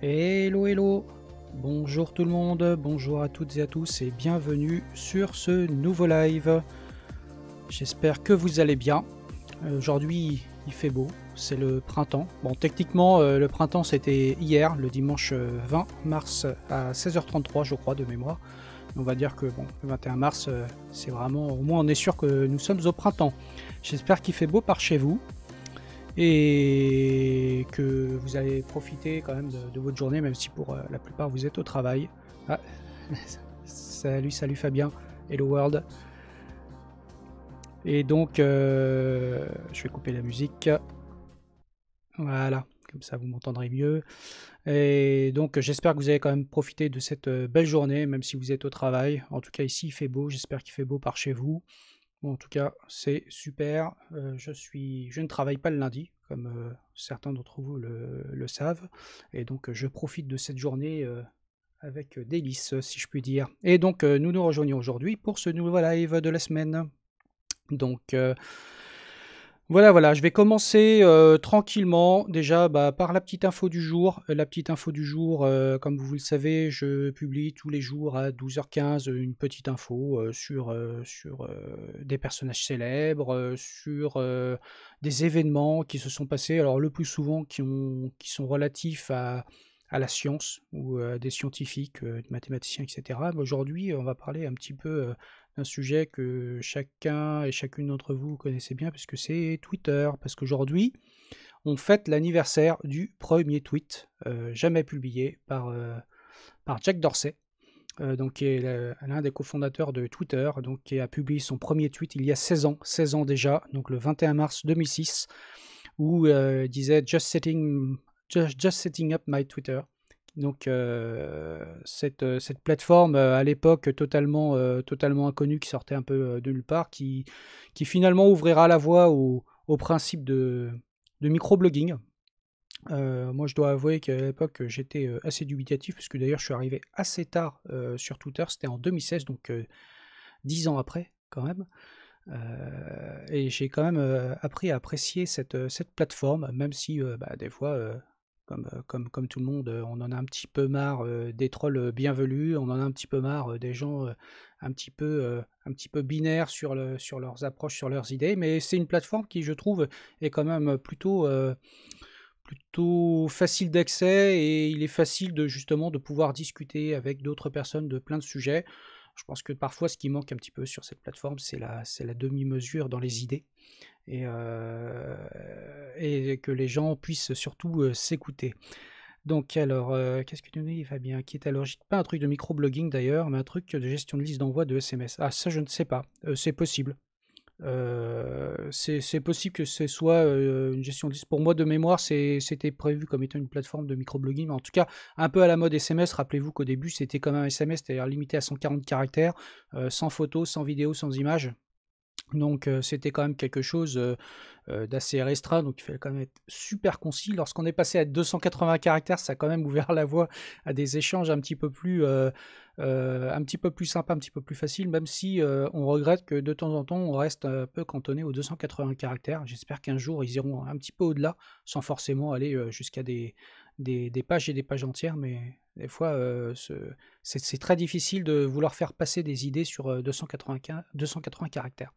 Hello hello, bonjour tout le monde, bonjour à toutes et à tous et bienvenue sur ce nouveau live. J'espère que vous allez bien. Aujourd'hui il fait beau, c'est le printemps. Bon, techniquement le printemps c'était hier, le dimanche 20 mars à 16h33 je crois de mémoire. On va dire que bon, le 21 mars c'est vraiment, au moins on est sûr que nous sommes au printemps. J'espère qu'il fait beau par chez vous et que vous allez profiter quand même de votre journée, même si pour la plupart vous êtes au travail. Ah, salut Fabien, hello world. Et donc je vais couper la musique, voilà, comme ça vous m'entendrez mieux. Et donc j'espère que vous avez quand même profité de cette belle journée, même si vous êtes au travail. En tout cas ici il fait beau, j'espère qu'il fait beau par chez vous. Bon, en tout cas, c'est super. Je ne travaille pas le lundi, comme certains d'entre vous le savent. Et donc, je profite de cette journée avec délice, si je puis dire. Et donc, nous nous rejoignons aujourd'hui pour ce nouveau live de la semaine. Donc, voilà, je vais commencer tranquillement, déjà par la petite info du jour. La petite info du jour, comme vous le savez, je publie tous les jours à 12h15 une petite info sur des personnages célèbres, sur des événements qui se sont passés, alors le plus souvent qui sont relatifs à la science ou des scientifiques, des mathématiciens, etc. Aujourd'hui, on va parler un petit peu un sujet que chacun et chacune d'entre vous connaissez bien, puisque c'est Twitter. Parce qu'aujourd'hui, on fête l'anniversaire du premier tweet jamais publié par Jack Dorsey, donc, qui est l'un des cofondateurs de Twitter, donc, qui a publié son premier tweet il y a 16 ans déjà, donc le 21 mars 2006, où il disait just setting up my Twitter. Donc cette plateforme à l'époque totalement inconnue, qui sortait un peu de nulle part, qui finalement ouvrira la voie au principe de microblogging. Moi je dois avouer qu'à l'époque j'étais assez dubitatif, parce que d'ailleurs je suis arrivé assez tard sur Twitter, c'était en 2016, donc 10 ans après quand même. Et j'ai quand même appris à apprécier cette plateforme, même si des fois comme tout le monde, on en a un petit peu marre des trolls bienvenus, on en a un petit peu marre des gens un petit peu binaires sur leurs approches, sur leurs idées, mais c'est une plateforme qui, je trouve, est quand même plutôt facile d'accès, et il est facile justement de pouvoir discuter avec d'autres personnes de plein de sujets. Je pense que parfois ce qui manque un petit peu sur cette plateforme, c'est la demi-mesure dans les idées, et que les gens puissent surtout s'écouter. Donc alors, qu'est-ce que tu nous dis, Fabien? Qui est allergique? Pas un truc de microblogging d'ailleurs, mais un truc de gestion de liste d'envoi de SMS. Ah, ça je ne sais pas, c'est possible. C'est possible que ce soit une gestion de liste. Pour moi, de mémoire, c'était prévu comme étant une plateforme de microblogging, mais en tout cas un peu à la mode SMS. Rappelez-vous qu'au début c'était comme un SMS, c'est-à-dire limité à 140 caractères, sans photo, sans vidéo, sans image. Donc c'était quand même quelque chose d'assez restreint, donc il fallait quand même être super concis. Lorsqu'on est passé à 280 caractères, ça a quand même ouvert la voie à des échanges un petit peu plus sympas, un petit peu plus faciles, même si on regrette que de temps en temps on reste un peu cantonné aux 280 caractères. J'espère qu'un jour ils iront un petit peu au-delà, sans forcément aller jusqu'à des pages et des pages entières, mais des fois c'est très difficile de vouloir faire passer des idées sur 280 caractères.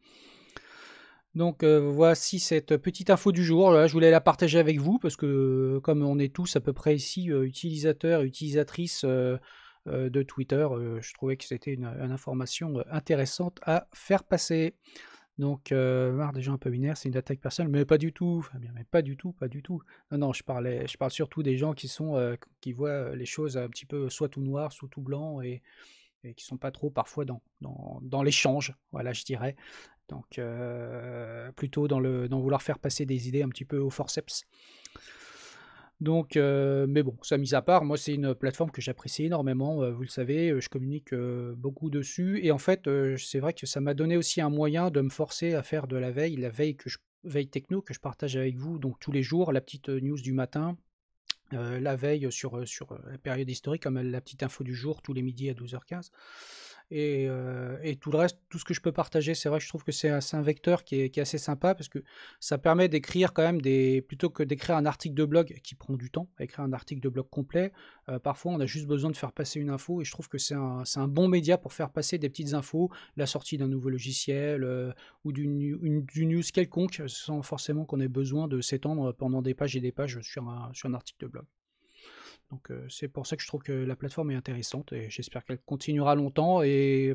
Donc voici cette petite info du jour. Là, je voulais la partager avec vous, parce que comme on est tous à peu près ici utilisateurs et utilisatrices de Twitter, je trouvais que c'était une information intéressante à faire passer. Donc marre des gens un peu binaires, c'est une attaque personnelle, mais pas du tout, Fabien, mais pas du tout. Non, je parle surtout des gens qui voient les choses un petit peu soit tout noir, soit tout blanc, et qui sont pas trop parfois dans l'échange, voilà, je dirais. Donc plutôt dans vouloir faire passer des idées un petit peu au forceps. Donc, mais bon, ça mis à part, moi c'est une plateforme que j'apprécie énormément, vous le savez, je communique beaucoup dessus, et en fait, c'est vrai que ça m'a donné aussi un moyen de me forcer à faire de la veille veille techno, que je partage avec vous, donc tous les jours, la petite news du matin, la veille sur la période historique, comme la petite info du jour tous les midis à 12h15. et tout le reste, tout ce que je peux partager, c'est vrai que je trouve que c'est un vecteur qui est assez sympa parce que ça permet d'écrire quand même plutôt que d'écrire un article de blog qui prend du temps, écrire un article de blog complet, parfois on a juste besoin de faire passer une info et je trouve que c'est un bon média pour faire passer des petites infos, la sortie d'un nouveau logiciel ou du news quelconque, sans forcément qu'on ait besoin de s'étendre pendant des pages et des pages sur un article de blog. Donc c'est pour ça que je trouve que la plateforme est intéressante et j'espère qu'elle continuera longtemps et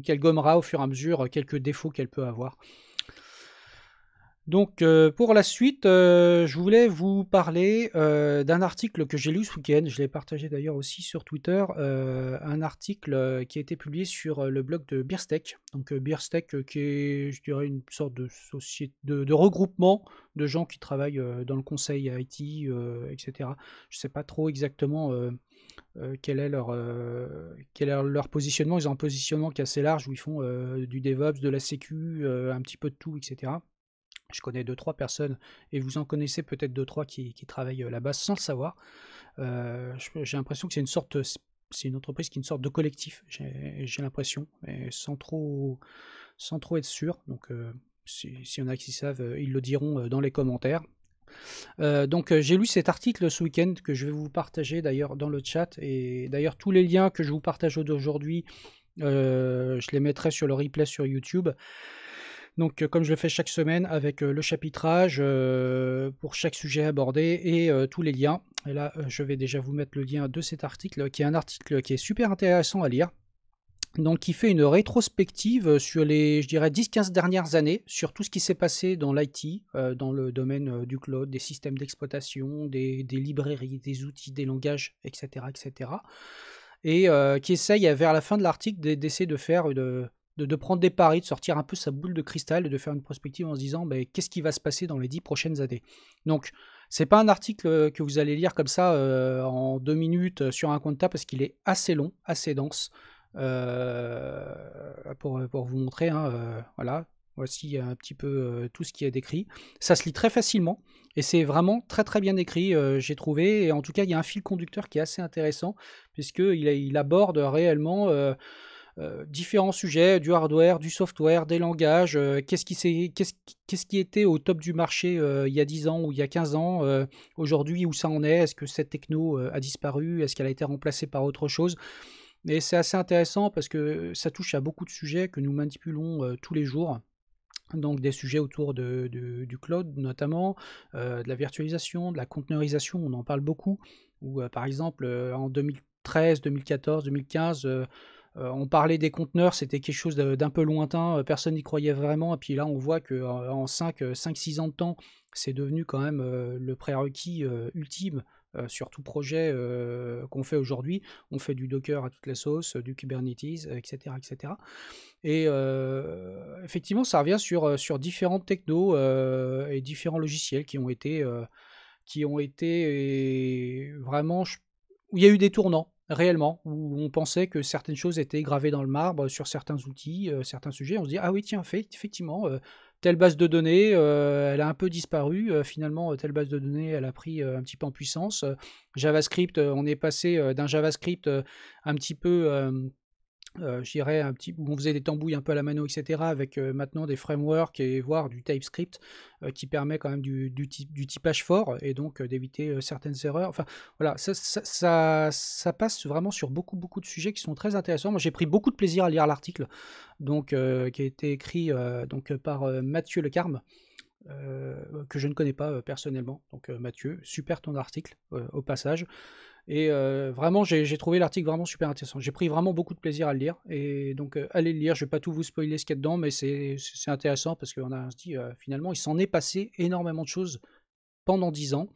qu'elle gommera au fur et à mesure quelques défauts qu'elle peut avoir. Donc pour la suite, je voulais vous parler d'un article que j'ai lu ce week-end, je l'ai partagé d'ailleurs aussi sur Twitter, un article qui a été publié sur le blog de Beerstech. Donc Beerstech qui est, je dirais, une sorte de société, de regroupement de gens qui travaillent dans le conseil IT, etc. Je ne sais pas trop exactement quel est leur positionnement. Ils ont un positionnement qui est assez large où ils font du DevOps, de la sécu, un petit peu de tout, etc. Je connais 2-3 personnes, et vous en connaissez peut-être 2-3 qui travaillent là-bas sans le savoir. J'ai l'impression que c'est une entreprise qui est une sorte de collectif, j'ai l'impression, mais sans trop être sûr. Donc s'il y en a qui savent, ils le diront dans les commentaires. Donc j'ai lu cet article ce week-end que je vais vous partager d'ailleurs dans le chat, et d'ailleurs tous les liens que je vous partage aujourd'hui, je les mettrai sur le replay sur YouTube. Donc comme je le fais chaque semaine avec le chapitrage pour chaque sujet abordé et tous les liens. Et là je vais déjà vous mettre le lien de cet article qui est un article qui est super intéressant à lire. Donc qui fait une rétrospective sur les, je dirais, 10-15 dernières années, sur tout ce qui s'est passé dans l'IT, dans le domaine du cloud, des systèmes d'exploitation, des librairies, des outils, des langages, etc. etc. Et qui essaye vers la fin de l'article d'essayer de faire de prendre des paris, de sortir un peu sa boule de cristal et de faire une prospective en se disant qu'est-ce qui va se passer dans les 10 prochaines années. Donc, c'est pas un article que vous allez lire comme ça en 2 minutes sur un coin de table parce qu'il est assez long, assez dense pour vous montrer. Voilà, voici un petit peu tout ce qui est décrit. Ça se lit très facilement et c'est vraiment très très bien écrit, j'ai trouvé. Et en tout cas, il y a un fil conducteur qui est assez intéressant puisqu'il aborde réellement différents sujets, du hardware, du software, des langages, qu'est-ce qui était au top du marché il y a 10 ans ou il y a 15 ans, aujourd'hui où ça en est, est-ce que cette techno a disparu, est-ce qu'elle a été remplacée par autre chose? Et c'est assez intéressant parce que ça touche à beaucoup de sujets que nous manipulons tous les jours. Donc des sujets autour du cloud notamment, de la virtualisation, de la conteneurisation, on en parle beaucoup, ou par exemple en 2013, 2014, 2015, on parlait des conteneurs, c'était quelque chose d'un peu lointain, personne n'y croyait vraiment, et puis là on voit qu'en 5-6 ans de temps, c'est devenu quand même le prérequis ultime sur tout projet qu'on fait aujourd'hui. On fait du Docker à toutes les sauces, du Kubernetes, etc. etc. Et effectivement, ça revient sur différentes technos et différents logiciels qui ont été vraiment, où il y a eu des tournants réellement, où on pensait que certaines choses étaient gravées dans le marbre sur certains outils, certains sujets. On se dit ah oui tiens, effectivement, telle base de données, elle a un peu disparu. Finalement, telle base de données, elle a pris un petit peu en puissance. JavaScript, on est passé d'un JavaScript un petit peu je dirais où on faisait des tambouilles un peu à la mano, etc., avec maintenant des frameworks et voire du TypeScript qui permet quand même du typage fort et donc d'éviter certaines erreurs. Enfin voilà, ça passe vraiment sur beaucoup de sujets qui sont très intéressants. Moi j'ai pris beaucoup de plaisir à lire l'article donc qui a été écrit donc par Mathieu Le Carme. Que je ne connais pas personnellement. Donc Mathieu, super ton article au passage. Et vraiment, j'ai trouvé l'article vraiment super intéressant. J'ai pris vraiment beaucoup de plaisir à le lire. Et donc, allez le lire. Je ne vais pas tout vous spoiler ce qu'il y a dedans, mais c'est intéressant parce qu'on se dit, finalement, il s'en est passé énormément de choses pendant 10 ans.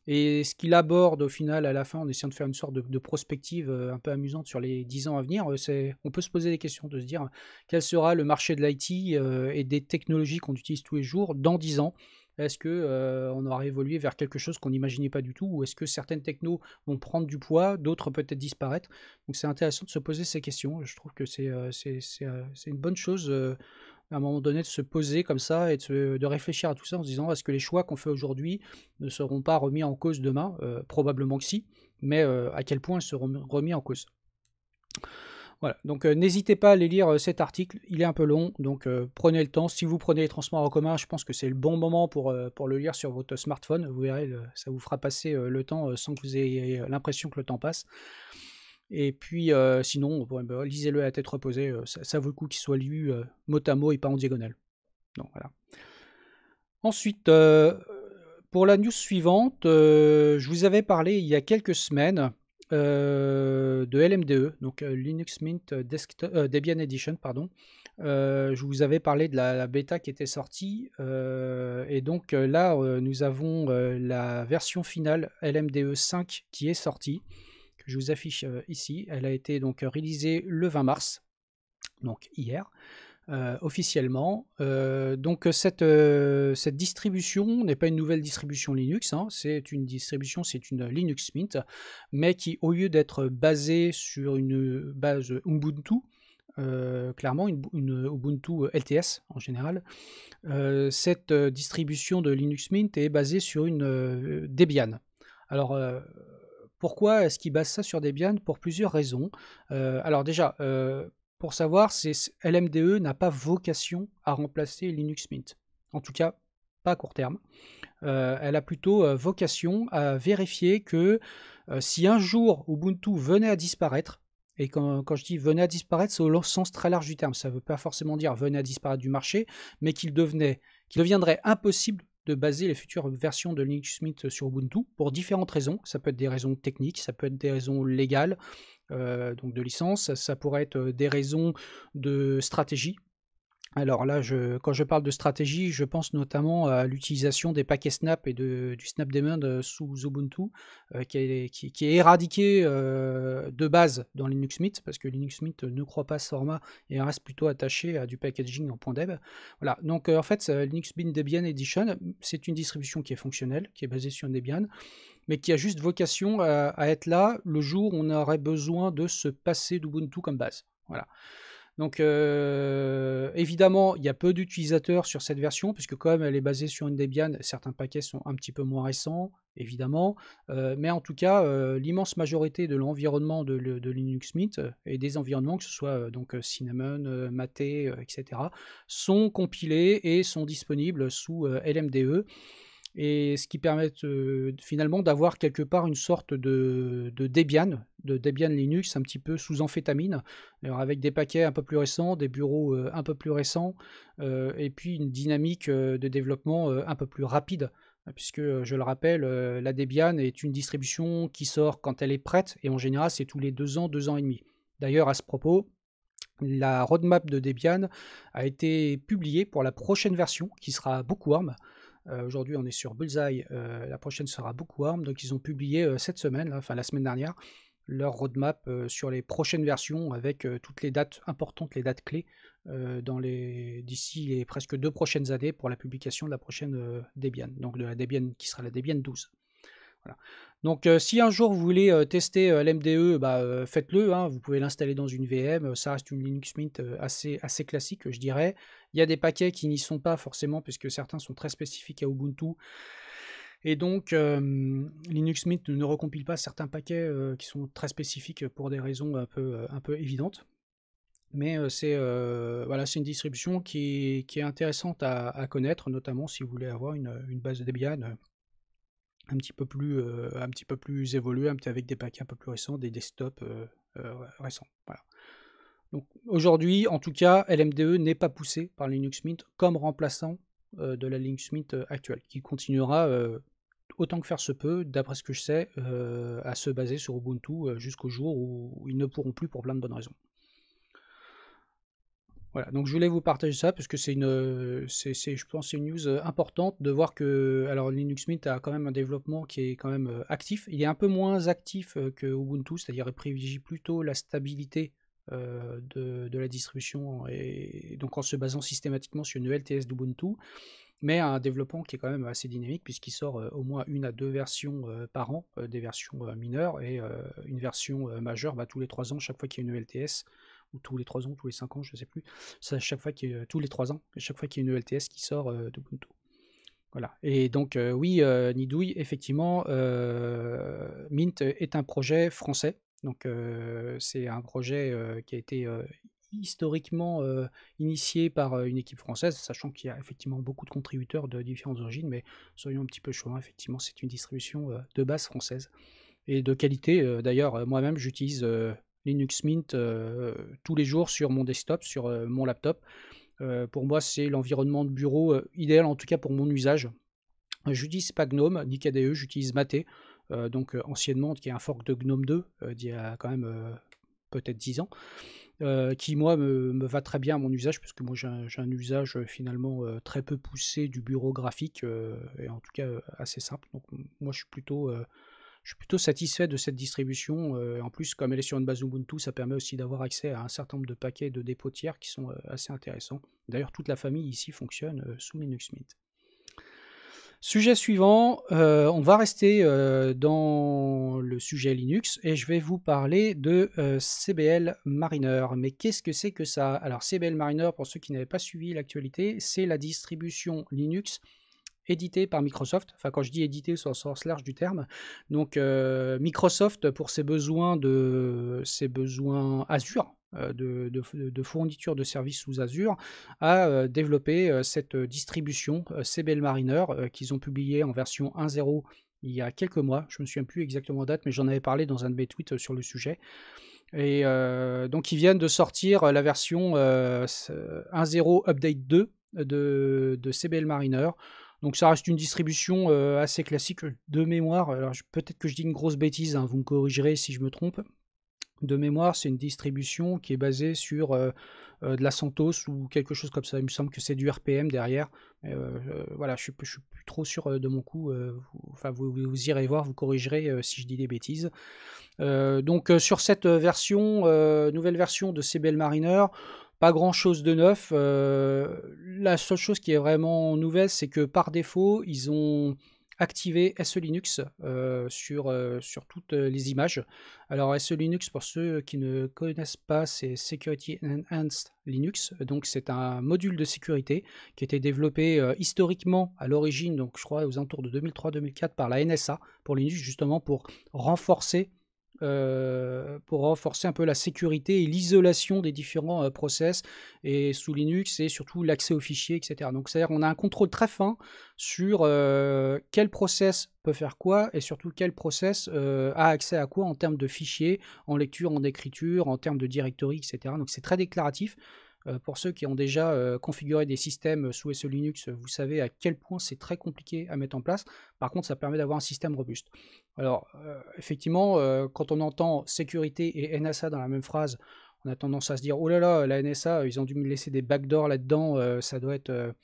Et ce qu'il aborde au final, à la fin, en essayant de faire une sorte de prospective un peu amusante sur les 10 ans à venir, on peut se poser des questions, de se dire quel sera le marché de l'IT et des technologies qu'on utilise tous les jours dans 10 ans. Est-ce qu'on aura évolué vers quelque chose qu'on n'imaginait pas du tout, ou est-ce que certaines technos vont prendre du poids, d'autres peut-être disparaître? Donc c'est intéressant de se poser ces questions. Je trouve que c'est une bonne chose à un moment donné de se poser comme ça et de réfléchir à tout ça en se disant est-ce que les choix qu'on fait aujourd'hui ne seront pas remis en cause demain? Probablement que si, mais à quel point ils seront remis en cause? Voilà, donc n'hésitez pas à aller lire cet article, il est un peu long, donc prenez le temps. Si vous prenez les transports en commun, je pense que c'est le bon moment pour le lire sur votre smartphone. Vous verrez, ça vous fera passer le temps sans que vous ayez l'impression que le temps passe. Et puis sinon, lisez-le à tête reposée, ça vaut le coup qu'il soit lu mot à mot et pas en diagonale. Donc voilà. Ensuite, pour la news suivante, je vous avais parlé il y a quelques semaines de LMDE, donc Linux Mint Debian Edition, pardon. Je vous avais parlé de la bêta qui était sortie, et donc là, nous avons la version finale LMDE 5 qui est sortie, que je vous affiche ici. Elle a été donc releasée le 20 mars, donc hier. Officiellement. Donc cette distribution n'est pas une nouvelle distribution Linux, hein, c'est une distribution, c'est une Linux Mint, mais qui, au lieu d'être basée sur une base Ubuntu, clairement une Ubuntu LTS en général, cette distribution de Linux Mint est basée sur une Debian. Alors pourquoi est-ce qu'ils basent ça sur Debian? Pour plusieurs raisons. Alors déjà, pour savoir, LMDE n'a pas vocation à remplacer Linux Mint. En tout cas, pas à court terme. Elle a plutôt vocation à vérifier que si un jour Ubuntu venait à disparaître, et quand je dis venait à disparaître, c'est au sens très large du terme, ça ne veut pas forcément dire venait à disparaître du marché, mais qu'il deviendrait impossible de baser les futures versions de Linux Mint sur Ubuntu pour différentes raisons. Ça peut être des raisons techniques, ça peut être des raisons légales, donc de licence, ça pourrait être des raisons de stratégie. Alors là, quand je parle de stratégie, je pense notamment à l'utilisation des paquets Snap et du snapdaemon sous Ubuntu, qui est éradiqué de base dans Linux Mint, parce que Linux Mint ne croit pas ce format et reste plutôt attaché à du packaging en .deb. Voilà, donc en fait, Linux Mint Debian Edition, c'est une distribution qui est fonctionnelle, qui est basée sur Debian, mais qui a juste vocation à être là le jour où on aurait besoin de se passer d'Ubuntu comme base. Voilà. Donc évidemment, il y a peu d'utilisateurs sur cette version, puisque comme elle est basée sur une Debian, certains paquets sont un petit peu moins récents, évidemment, mais en tout cas, l'immense majorité de l'environnement de Linux Mint, et des environnements, que ce soit donc Cinnamon, Mate, etc., sont compilés et sont disponibles sous LMDE, et ce qui permet finalement d'avoir quelque part une sorte de Debian Linux un petit peu sous amphétamine, alors avec des paquets un peu plus récents, des bureaux un peu plus récents, et puis une dynamique de développement un peu plus rapide, puisque je le rappelle, la Debian est une distribution qui sort quand elle est prête, et en général c'est tous les 2 ans, 2 ans et demi. D'ailleurs, à ce propos, la roadmap de Debian a été publiée pour la prochaine version, qui sera Bookworm. Aujourd'hui, on est sur Bullseye, la prochaine sera Bookworm. Donc, ils ont publié cette semaine, enfin la semaine dernière, leur roadmap sur les prochaines versions avec toutes les dates importantes, les dates clés d'ici les presque 2 prochaines années pour la publication de la prochaine Debian, donc de la Debian qui sera la Debian 12. Voilà. Donc si un jour vous voulez tester l'MDE, faites-le, hein, vous pouvez l'installer dans une VM, ça reste une Linux Mint assez classique, je dirais. Il y a des paquets qui n'y sont pas forcément, puisque certains sont très spécifiques à Ubuntu, et donc Linux Mint ne recompile pas certains paquets qui sont très spécifiques pour des raisons un peu évidentes. Mais voilà, c'est une distribution qui est intéressante à connaître, notamment si vous voulez avoir une base de Debian un petit peu plus évolué, avec des paquets un peu plus récents, des desktops récents. Voilà. Donc aujourd'hui, en tout cas, LMDE n'est pas poussé par Linux Mint comme remplaçant de la Linux Mint actuelle, qui continuera autant que faire se peut, d'après ce que je sais, à se baser sur Ubuntu jusqu'au jour où ils ne pourront plus pour plein de bonnes raisons. Voilà, donc je voulais vous partager ça parce que je pense, c'est une news importante de voir que, alors Linux Mint a quand même un développement qui est quand même actif. Il est un peu moins actif que Ubuntu, c'est-à-dire il privilégie plutôt la stabilité de la distribution, et donc en se basant systématiquement sur une LTS d'Ubuntu, mais un développement qui est quand même assez dynamique puisqu'il sort au moins 1 à 2 versions par an, des versions mineures, et une version majeure tous les 3 ans, chaque fois qu'il y a une LTS, ou tous les 3 ans, tous les 5 ans, je ne sais plus, ça, chaque fois tous les 3 ans, chaque fois qu'il y a une LTS qui sort d'Ubuntu. Voilà, et donc oui, Nidouille, effectivement, Mint est un projet français, Donc c'est un projet qui a été historiquement initié par une équipe française, sachant qu'il y a effectivement beaucoup de contributeurs de différentes origines, mais soyons un petit peu chauvins, effectivement c'est une distribution de base française et de qualité. D'ailleurs, moi-même j'utilise Linux Mint tous les jours sur mon desktop, sur mon laptop. Pour moi c'est l'environnement de bureau idéal, en tout cas pour mon usage. J'utilise pas GNOME ni KDE, j'utilise Mate, donc anciennement, qui est un fork de GNOME 2 d'il y a quand même peut-être 10 ans, qui moi me va très bien à mon usage, parce que moi j'ai un usage finalement très peu poussé du bureau graphique, et en tout cas assez simple. Donc moi je suis plutôt satisfait de cette distribution. En plus, comme elle est sur une base Ubuntu, ça permet aussi d'avoir accès à un certain nombre de paquets de dépôt tiers qui sont assez intéressants. D'ailleurs, toute la famille ici fonctionne sous Linux Mint. Sujet suivant, on va rester dans le sujet Linux et je vais vous parler de CBL Mariner. Mais qu'est-ce que c'est que ça? Alors CBL Mariner, pour ceux qui n'avaient pas suivi l'actualité, c'est la distribution Linux éditée par Microsoft. Enfin, quand je dis édité, c'est au sens large du terme. Donc Microsoft, pour ses besoins Azure, de fourniture de services sous Azure, a développé cette distribution CBL Mariner qu'ils ont publiée en version 1.0 il y a quelques mois. Je ne me souviens plus exactement de date, mais j'en avais parlé dans un de mes tweets sur le sujet. Et donc ils viennent de sortir la version 1.0 Update 2 de CBL Mariner. Donc ça reste une distribution assez classique de mémoire. Alors peut-être que je dis une grosse bêtise, hein, vous me corrigerez si je me trompe. De mémoire, c'est une distribution qui est basée sur de la CentOS ou quelque chose comme ça. Il me semble que c'est du RPM derrière. Voilà, je suis plus trop sûr de mon coup. Vous irez voir, vous corrigerez si je dis des bêtises. Donc sur cette nouvelle version de CBL Mariner, pas grand chose de neuf. La seule chose qui est vraiment nouvelle, c'est que par défaut, ils ont activé SE Linux sur toutes les images. Alors SE Linux, pour ceux qui ne connaissent pas, c'est Security Enhanced Linux. Donc c'est un module de sécurité qui a été développé historiquement à l'origine, donc je crois aux alentours de 2003-2004 par la NSA pour Linux, justement pour renforcer un peu la sécurité et l'isolation des différents process et sous Linux, et surtout l'accès aux fichiers, etc. Donc c'est-à-dire qu'on a un contrôle très fin sur quel process peut faire quoi et surtout quel process a accès à quoi en termes de fichiers, en lecture, en écriture, en termes de directory, etc. Donc c'est très déclaratif. Pour ceux qui ont déjà configuré des systèmes sous SE Linux, vous savez à quel point c'est très compliqué à mettre en place. Par contre, ça permet d'avoir un système robuste. Alors, effectivement, quand on entend sécurité et NSA dans la même phrase, on a tendance à se dire « Oh là là, la NSA, ils ont dû me laisser des backdoors là-dedans, ça doit être...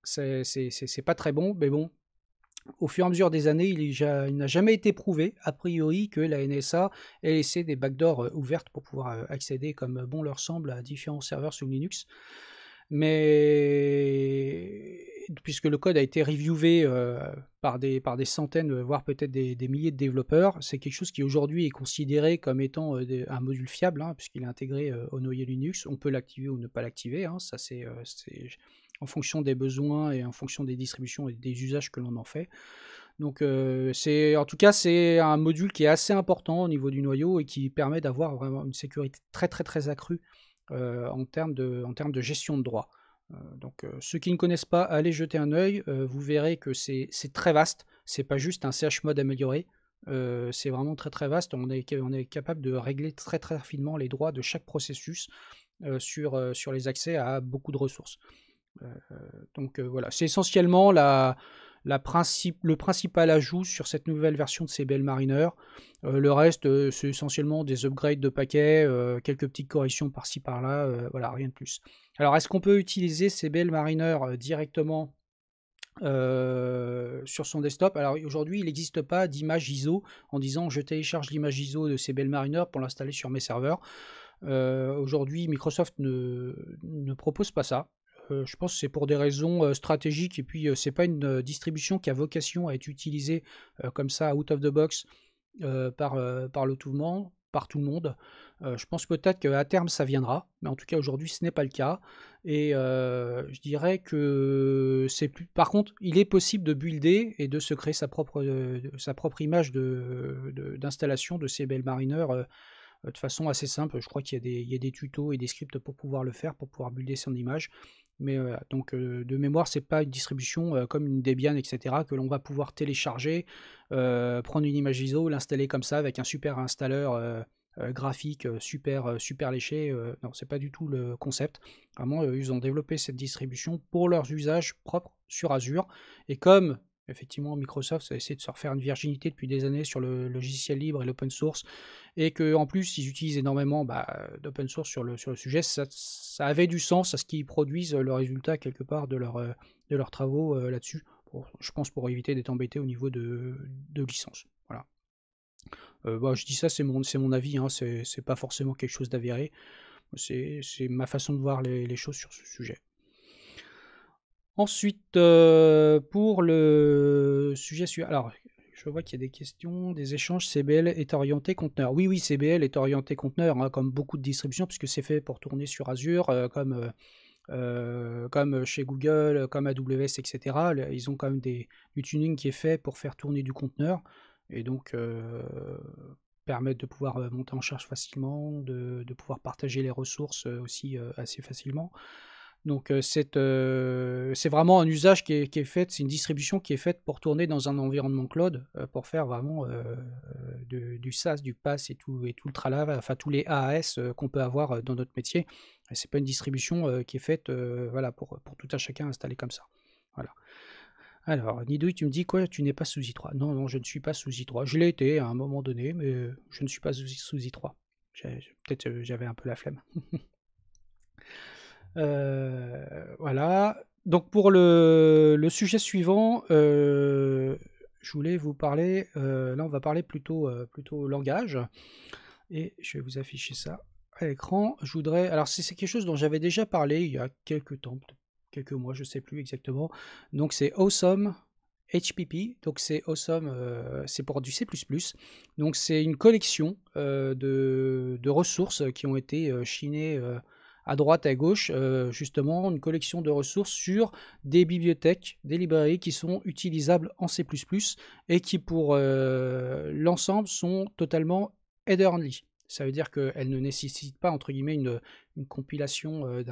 c'est pas très bon. » Mais bon, au fur et à mesure des années, il n'a jamais été prouvé, a priori, que la NSA ait laissé des backdoors ouvertes pour pouvoir accéder comme bon leur semble à différents serveurs sous Linux. Mais puisque le code a été reviewé par des centaines, voire peut-être des milliers de développeurs, c'est quelque chose qui aujourd'hui est considéré comme étant un module fiable, hein, puisqu'il est intégré au noyau Linux. On peut l'activer ou ne pas l'activer, hein, ça c'est en fonction des besoins et en fonction des distributions et des usages que l'on en fait. Donc en tout cas c'est un module qui est assez important au niveau du noyau et qui permet d'avoir vraiment une sécurité très très très accrue en termes de gestion de droits. Donc ceux qui ne connaissent pas, allez jeter un œil, vous verrez que c'est très vaste, c'est pas juste un chmod amélioré, c'est vraiment très très vaste. On est capable de régler très très finement les droits de chaque processus sur les accès à beaucoup de ressources. Donc voilà, c'est essentiellement le principal ajout sur cette nouvelle version de CBL Mariner. Le reste, c'est essentiellement des upgrades de paquets, quelques petites corrections par-ci par-là, voilà, rien de plus. Alors, est-ce qu'on peut utiliser CBL Mariner directement sur son desktop? Alors aujourd'hui, il n'existe pas d'image ISO en disant je télécharge l'image ISO de CBL Mariner pour l'installer sur mes serveurs. Aujourd'hui, Microsoft ne propose pas ça. Je pense que c'est pour des raisons stratégiques, et puis c'est pas une distribution qui a vocation à être utilisée comme ça out of the box par tout le monde. Je pense peut-être qu'à terme ça viendra, mais en tout cas aujourd'hui ce n'est pas le cas. Et je dirais que par contre, il est possible de builder et de se créer sa propre image d'installation de CBL Mariner de façon assez simple. Je crois qu'il y a des tutos et des scripts pour pouvoir le faire, pour pouvoir builder son image. Mais voilà, donc de mémoire, c'est pas une distribution comme une Debian, etc., que l'on va pouvoir télécharger, prendre une image ISO, l'installer comme ça avec un super installeur graphique super léché. Non, c'est pas du tout le concept. Vraiment, ils ont développé cette distribution pour leurs usages propres sur Azure. Et comme effectivement Microsoft a essayé de se refaire une virginité depuis des années sur le logiciel libre et l'open source, et qu'en plus ils utilisent énormément d'open source sur le sujet, ça avait du sens à ce qu'ils produisent le résultat quelque part de leurs travaux là-dessus, je pense pour éviter d'être embêté au niveau de licence. Voilà. Je dis ça, c'est mon avis, hein, c'est pas forcément quelque chose d'avéré, c'est ma façon de voir les choses sur ce sujet. Ensuite, pour le sujet suivant, alors je vois qu'il y a des questions, des échanges. CBL est orienté conteneur. Oui, oui, CBL est orienté conteneur, hein, comme beaucoup de distributions, puisque c'est fait pour tourner sur Azure, comme chez Google, comme AWS, etc. Ils ont quand même du tuning qui est fait pour faire tourner du conteneur, et donc permettre de pouvoir monter en charge facilement, de pouvoir partager les ressources aussi assez facilement. Donc c'est vraiment un usage qui est fait, c'est une distribution qui est faite pour tourner dans un environnement cloud, pour faire vraiment du SaaS, du PaaS et tout le tralala, enfin tous les AAS qu'on peut avoir dans notre métier. C'est pas une distribution qui est faite voilà, pour tout un chacun installé comme ça. Voilà. Alors, Nidouille, tu me dis quoi? Tu n'es pas sous i3. Non, non, je ne suis pas sous i3. Je l'ai été à un moment donné, mais je ne suis pas sous i3. Peut-être j'avais un peu la flemme. Voilà. Donc pour le sujet suivant, je voulais vous parler, là on va parler plutôt langage, et je vais vous afficher ça à l'écran. Je voudrais, alors c'est quelque chose dont j'avais déjà parlé il y a quelques temps, quelques mois, je sais plus exactement. Donc c'est Awesome HPP, donc c'est Awesome, c'est pour du C++. Donc c'est une collection de ressources qui ont été chinées à droite, à gauche, justement une collection de ressources sur des bibliothèques, des librairies qui sont utilisables en C++ et qui pour l'ensemble sont totalement header-only. Ça veut dire qu'elles ne nécessitent pas, entre guillemets, une compilation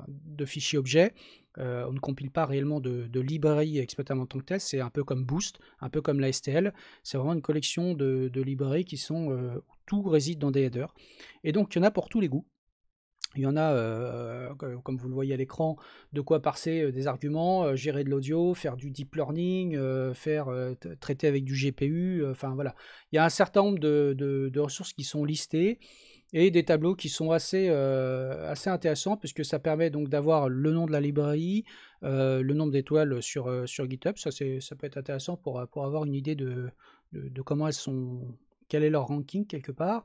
de fichiers objets. On ne compile pas réellement de librairies exploitables en tant que telles. C'est un peu comme Boost, un peu comme la STL. C'est vraiment une collection de librairies qui sont où tout réside dans des headers. Et donc, il y en a pour tous les goûts. Il y en a, comme vous le voyez à l'écran, de quoi parser des arguments, gérer de l'audio, faire du deep learning, traiter avec du GPU, enfin voilà. Il y a un certain nombre de ressources qui sont listées et des tableaux qui sont assez intéressants, puisque ça permet donc d'avoir le nom de la librairie, le nombre d'étoiles sur GitHub. Ça peut être intéressant pour avoir une idée de comment elles sont, quel est leur ranking quelque part.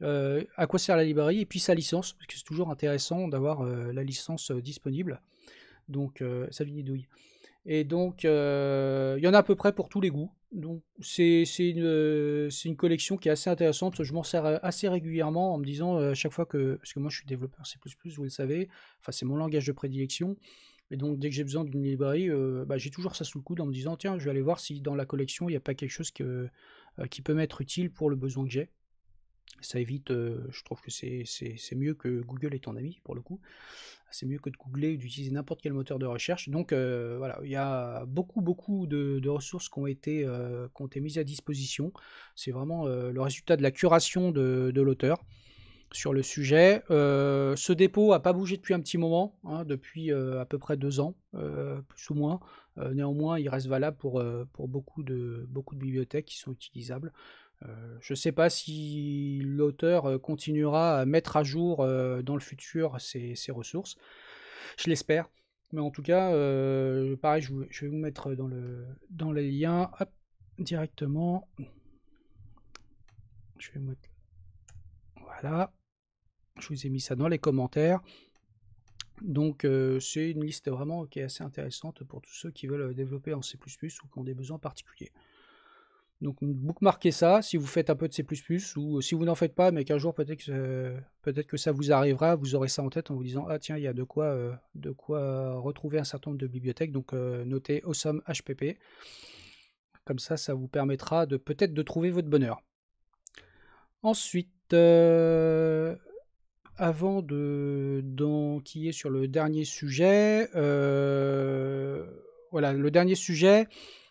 À quoi sert la librairie et puis sa licence, parce que c'est toujours intéressant d'avoir la licence disponible. Donc, salut Nidouille. Et donc, il y en a à peu près pour tous les goûts. Donc, c'est une collection qui est assez intéressante. Je m'en sers assez régulièrement en me disant à chaque fois que, parce que moi je suis développeur C++, vous le savez, enfin c'est mon langage de prédilection. Et donc, dès que j'ai besoin d'une librairie, j'ai toujours ça sous le coude en me disant, tiens, je vais aller voir si dans la collection il n'y a pas quelque chose qui peut m'être utile pour le besoin que j'ai. Ça évite, je trouve que c'est mieux que Google est ton ami, pour le coup. C'est mieux que de googler ou d'utiliser n'importe quel moteur de recherche. Donc voilà, il y a beaucoup de ressources qui ont été mises à disposition. C'est vraiment le résultat de la curation de l'auteur sur le sujet. Ce dépôt n'a pas bougé depuis un petit moment, hein, depuis à peu près 2 ans, plus ou moins. Néanmoins, il reste valable pour beaucoup de bibliothèques qui sont utilisables. Je ne sais pas si l'auteur continuera à mettre à jour dans le futur ces ressources. Je l'espère. Mais en tout cas, pareil, je vais vous mettre dans les liens directement. Je vais mettre... Voilà. Je vous ai mis ça dans les commentaires. Donc c'est une liste vraiment qui est assez intéressante pour tous ceux qui veulent développer en C++ ou qui ont des besoins particuliers. Donc bookmarquez ça si vous faites un peu de C++, ou si vous n'en faites pas, mais qu'un jour peut-être que ça vous arrivera, vous aurez ça en tête en vous disant, ah tiens, il y a de quoi retrouver un certain nombre de bibliothèques. Donc notez Awesome HPP. Comme ça vous permettra peut-être de trouver votre bonheur. Ensuite, avant d'enquiller sur le dernier sujet, voilà, le dernier sujet,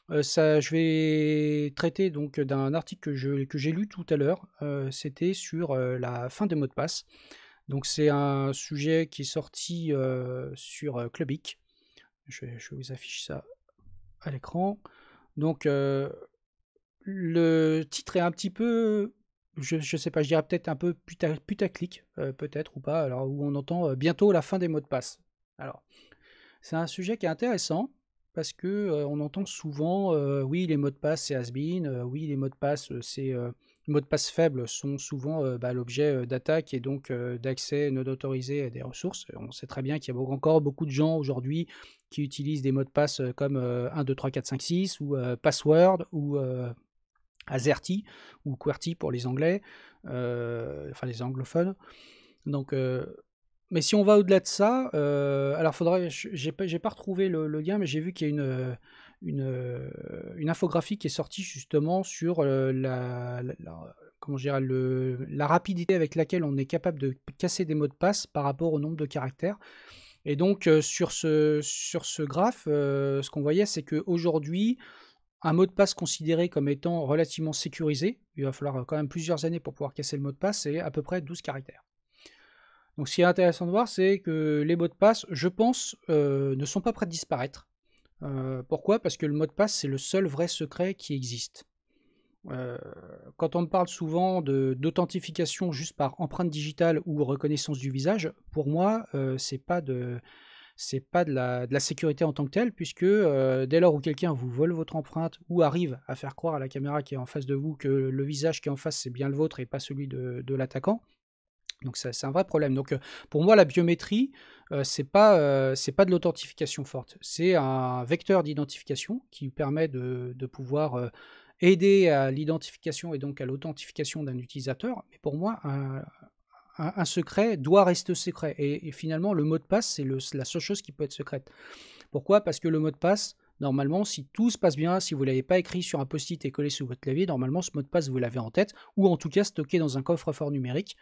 je vais traiter donc d'un article que j'ai lu tout à l'heure. C'était sur la fin des mots de passe. Donc c'est un sujet qui est sorti sur Clubic. Je vous affiche ça à l'écran. Donc le titre est un petit peu, je sais pas, je dirais peut-être un peu putaclic, peut-être ou pas, alors où on entend bientôt la fin des mots de passe. Alors, c'est un sujet qui est intéressant parce que on entend souvent oui, les mots de passe c'est has-been, oui, les mots de passe les mots de passe faibles sont souvent l'objet d'attaques et donc d'accès non autorisé à des ressources. On sait très bien qu'il y a encore beaucoup de gens aujourd'hui qui utilisent des mots de passe comme 1, 2, 3, 4, 5, 6 ou password ou AZERTY ou QWERTY pour les anglais, enfin les anglophones. Donc, mais si on va au-delà de ça, alors faudrait, j'ai pas retrouvé le lien, mais j'ai vu qu'il y a une infographie qui est sortie justement sur comment je dirais, la rapidité avec laquelle on est capable de casser des mots de passe par rapport au nombre de caractères. Et donc sur ce graphe, ce qu'on voyait, c'est qu'aujourd'hui, un mot de passe considéré comme étant relativement sécurisé, il va falloir quand même plusieurs années pour pouvoir casser le mot de passe, c'est à peu près 12 caractères. Donc ce qui est intéressant de voir, c'est que les mots de passe, je pense, ne sont pas prêts de disparaître. Pourquoi? Parce que le mot de passe, c'est le seul vrai secret qui existe. Quand on me parle souvent d'authentification juste par empreinte digitale ou reconnaissance du visage, pour moi, c'est pas de la sécurité en tant que telle, puisque dès lors où quelqu'un vous vole votre empreinte ou arrive à faire croire à la caméra qui est en face de vous que le visage qui est en face c'est bien le vôtre et pas celui de l'attaquant, donc c'est un vrai problème. Donc pour moi la biométrie, c'est pas de l'authentification forte, c'est un vecteur d'identification qui permet de pouvoir aider à l'identification et donc à l'authentification d'un utilisateur. Mais pour moi, un secret doit rester secret. Et finalement, le mot de passe, c'est la seule chose qui peut être secrète. Pourquoi? Parce que le mot de passe, normalement, si tout se passe bien, si vous ne l'avez pas écrit sur un post-it et collé sous votre clavier, normalement, ce mot de passe, vous l'avez en tête, ou en tout cas stocké dans un coffre-fort numérique,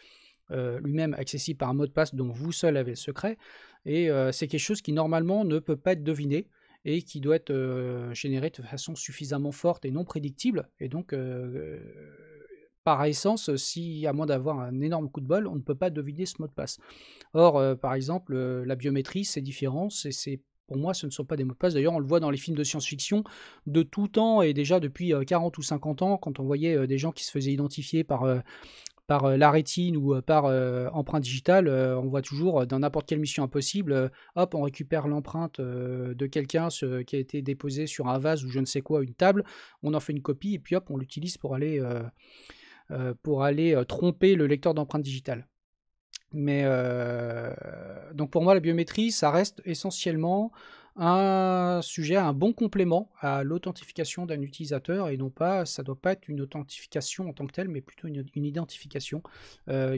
lui-même accessible par un mot de passe dont vous seul avez le secret. Et c'est quelque chose qui, normalement, ne peut pas être deviné et qui doit être généré de façon suffisamment forte et non prédictible. Et donc, par essence, à moins d'avoir un énorme coup de bol, on ne peut pas deviner ce mot de passe. Or, par exemple, la biométrie, c'est différent. Pour moi, ce ne sont pas des mots de passe. D'ailleurs, on le voit dans les films de science-fiction de tout temps et déjà depuis 40 ou 50 ans, quand on voyait des gens qui se faisaient identifier par la rétine ou par empreinte digitale, on voit toujours dans n'importe quelle mission impossible, hop, on récupère l'empreinte de quelqu'un qui a été déposé sur un vase ou je ne sais quoi, une table, on en fait une copie et puis hop, on l'utilise pour aller tromper le lecteur d'empreinte digitale. Mais donc pour moi, la biométrie, ça reste essentiellement un sujet, un bon complément à l'authentification d'un utilisateur et non pas, ça ne doit pas être une authentification en tant que telle, mais plutôt une identification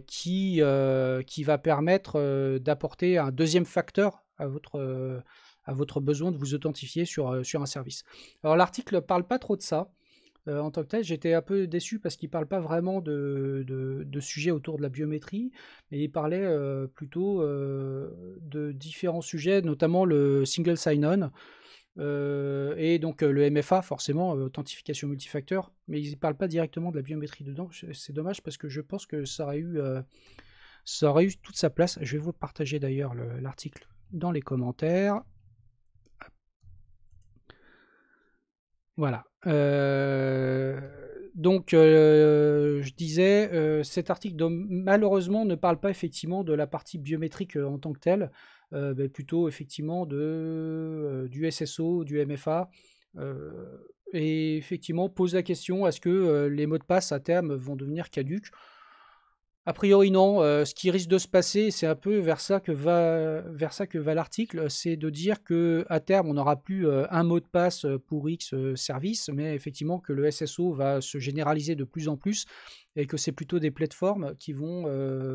qui va permettre d'apporter un deuxième facteur à votre besoin de vous authentifier sur un service. Alors l'article ne parle pas trop de ça. En tant que tel, j'étais un peu déçu parce qu'il ne parle pas vraiment de sujets autour de la biométrie, mais il parlait plutôt de différents sujets, notamment le single sign-on, et donc le MFA, forcément, authentification multifacteur, mais il ne parle pas directement de la biométrie dedans. C'est dommage parce que je pense que ça aurait eu toute sa place. Je vais vous partager d'ailleurs l'article dans les commentaires. Voilà. Donc, je disais, cet article malheureusement ne parle pas effectivement de la partie biométrique en tant que telle, mais plutôt effectivement du SSO, du MFA, et effectivement pose la question, est-ce que les mots de passe à terme vont devenir caducs? A priori non, ce qui risque de se passer, c'est un peu vers ça que va l'article, c'est de dire qu'à terme, on n'aura plus un mot de passe pour X service, mais effectivement que le SSO va se généraliser de plus en plus et que c'est plutôt des plateformes qui vont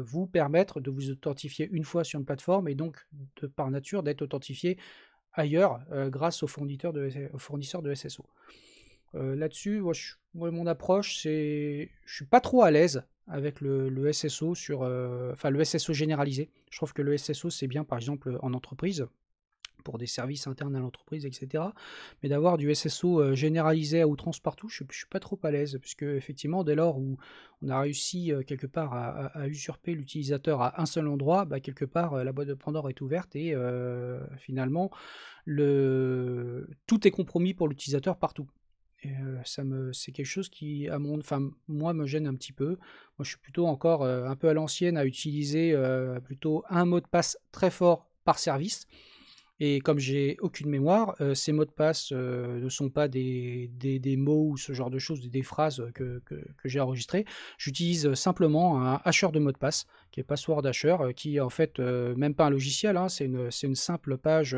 vous permettre de vous authentifier une fois sur une plateforme et donc par nature d'être authentifié ailleurs grâce aux fournisseurs de SSO. Là-dessus, moi, mon approche, c'est je suis pas trop à l'aise avec le SSO sur, enfin le SSO généralisé. Je trouve que le SSO c'est bien par exemple en entreprise, pour des services internes à l'entreprise, etc. Mais d'avoir du SSO généralisé à outrance partout, je ne suis pas trop à l'aise, puisque effectivement, dès lors où on a réussi quelque part à usurper l'utilisateur à un seul endroit, bah, quelque part, la boîte de Pandore est ouverte et finalement, tout est compromis pour l'utilisateur partout. Et c'est quelque chose qui, enfin, moi, me gêne un petit peu. Moi, je suis plutôt encore un peu à l'ancienne à utiliser plutôt un mot de passe très fort par service. Et comme j'ai aucune mémoire, ces mots de passe ne sont pas des mots ou ce genre de choses, des phrases que j'ai enregistrées. J'utilise simplement un hasher de mots de passe, qui est Password Hasher, qui est en fait même pas un logiciel, hein, c'est une simple page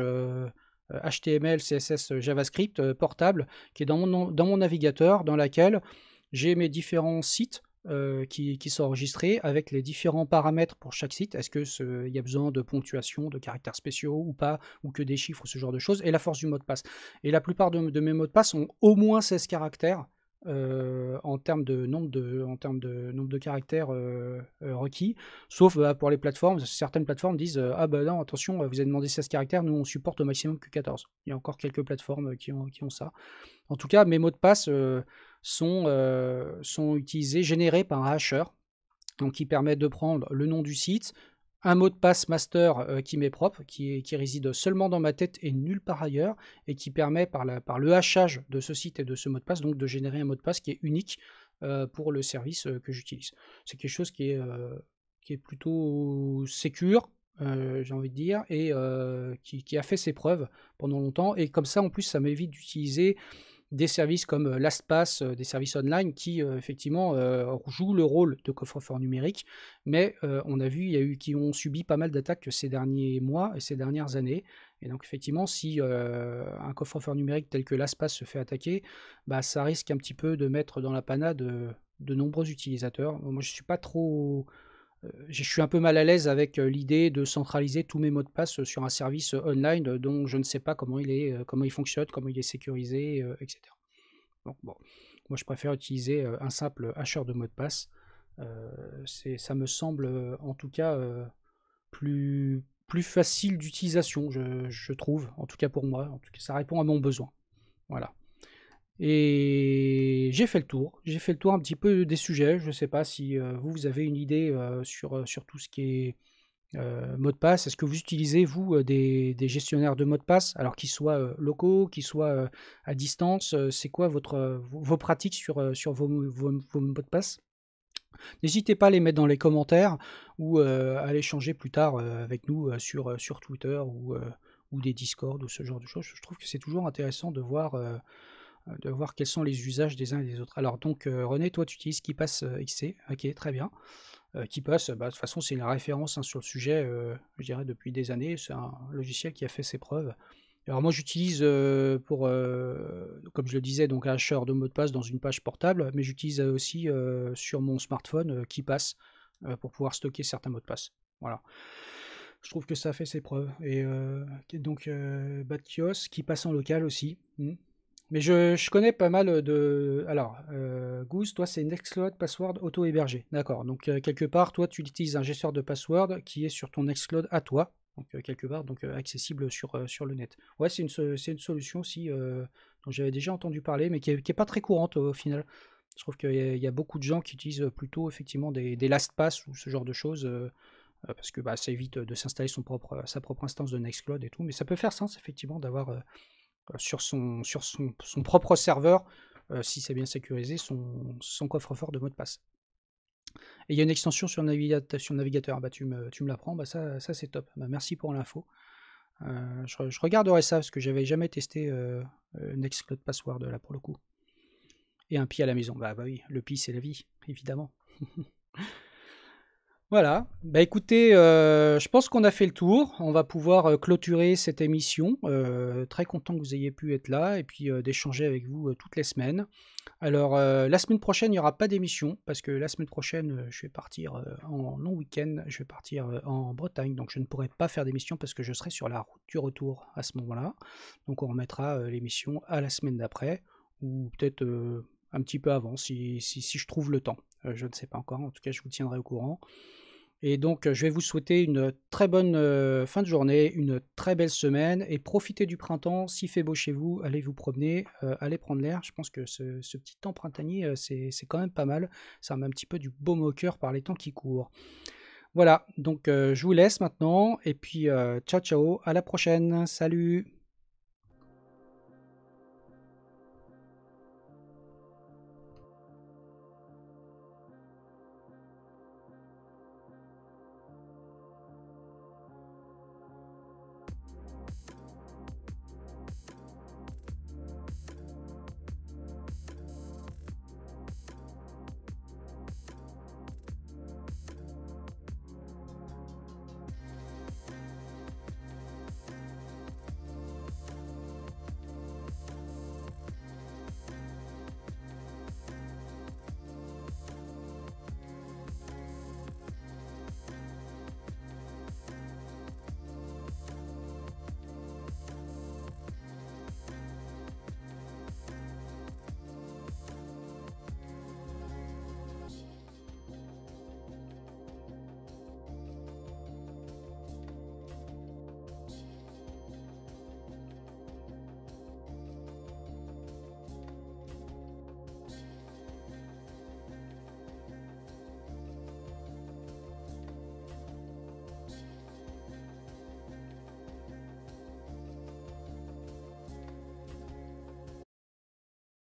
HTML, CSS, JavaScript portable, qui est dans mon navigateur, dans laquelle j'ai mes différents sites qui sont enregistrés avec les différents paramètres pour chaque site. Est-ce qu'il y a besoin de ponctuation, de caractères spéciaux ou pas, ou que des chiffres, ce genre de choses, et la force du mot de passe. Et la plupart de mes mots de passe ont au moins 16 caractères en termes de nombre de caractères requis, sauf pour les plateformes. Certaines plateformes disent ah bah non, attention, vous avez demandé 16 caractères, nous on supporte au maximum que 14. Il y a encore quelques plateformes qui ont ça. En tout cas, mes mots de passe sont utilisés, générés par un hasher, donc qui permet de prendre le nom du site, un mot de passe master qui m'est propre, qui réside seulement dans ma tête et nulle part ailleurs, et qui permet par le hachage de ce site et de ce mot de passe, donc de générer un mot de passe qui est unique pour le service que j'utilise. C'est quelque chose qui est plutôt sécure, j'ai envie de dire, et qui a fait ses preuves pendant longtemps, et comme ça en plus ça m'évite d'utiliser des services comme LastPass, des services online qui effectivement jouent le rôle de coffre-fort numérique, mais on a vu, il y a eu qui ont subi pas mal d'attaques ces derniers mois et ces dernières années, et donc effectivement si un coffre-fort numérique tel que LastPass se fait attaquer, bah, ça risque un petit peu de mettre dans la panade de nombreux utilisateurs. Moi je suis pas trop... je suis un peu mal à l'aise avec l'idée de centraliser tous mes mots de passe sur un service online dont je ne sais pas comment il fonctionne, comment il est sécurisé, etc. Donc bon, moi je préfère utiliser un simple hasher de mots de passe. Ça me semble en tout cas plus facile d'utilisation, je trouve, en tout cas pour moi. En tout cas, ça répond à mon besoin. Voilà. Et j'ai fait le tour. J'ai fait le tour un petit peu des sujets. Je ne sais pas si vous avez une idée sur tout ce qui est mot de passe. Est-ce que vous utilisez, vous, des gestionnaires de mots de passe, alors qu'ils soient locaux, qu'ils soient à distance? C'est quoi vos pratiques sur vos mots de passe? N'hésitez pas à les mettre dans les commentaires ou à les changer plus tard avec nous sur Twitter ou des Discord ou ce genre de choses. Je trouve que c'est toujours intéressant de voir quels sont les usages des uns et des autres. Alors donc René, toi tu utilises KeePass XC, ok, très bien. KeePass, bah, de toute façon c'est une référence hein, sur le sujet, je dirais depuis des années, c'est un logiciel qui a fait ses preuves. Alors moi j'utilise comme je le disais, donc un hasher de mot de passe dans une page portable, mais j'utilise aussi sur mon smartphone KeePass pour pouvoir stocker certains mots de passe. Voilà. Je trouve que ça a fait ses preuves. Et donc Batkios, KeePass en local aussi. Mais je connais pas mal de... Alors, Goose, toi, c'est Nextcloud Password auto-hébergé. D'accord. Donc, quelque part, toi, tu utilises un gesteur de password qui est sur ton Nextcloud à toi. Donc, quelque part, donc accessible sur le net. Ouais, c'est une solution aussi dont j'avais déjà entendu parler, mais qui est pas très courante au final. Je trouve qu'il y a beaucoup de gens qui utilisent plutôt, effectivement, des LastPass ou ce genre de choses, parce que bah, ça évite de s'installer sa propre instance de Nextcloud et tout. Mais ça peut faire sens, effectivement, d'avoir... sur son propre serveur, si c'est bien sécurisé, son coffre-fort de mot de passe. Et il y a une extension sur navigateur, bah, tu me l'apprends, bah, ça c'est top. Bah, merci pour l'info. Je regarderai ça parce que j'avais jamais testé Nextcloud Password là pour le coup. Et un pi à la maison, bah oui, le pi c'est la vie, évidemment. Voilà, bah écoutez, je pense qu'on a fait le tour. On va pouvoir clôturer cette émission. Très content que vous ayez pu être là et puis d'échanger avec vous toutes les semaines. Alors, la semaine prochaine, il n'y aura pas d'émission parce que la semaine prochaine, je vais partir en long week-end. Je vais partir en Bretagne, donc je ne pourrai pas faire d'émission parce que je serai sur la route du retour à ce moment-là. Donc, on remettra l'émission à la semaine d'après ou peut-être un petit peu avant, si je trouve le temps. Je ne sais pas encore, en tout cas je vous tiendrai au courant. Et donc je vais vous souhaiter une très bonne fin de journée, une très belle semaine, et profitez du printemps. S'il fait beau chez vous, allez vous promener, allez prendre l'air. Je pense que ce petit temps printanier, c'est quand même pas mal. Ça met un petit peu du baume au cœur par les temps qui courent. Voilà, donc je vous laisse maintenant, et puis ciao ciao, à la prochaine, salut!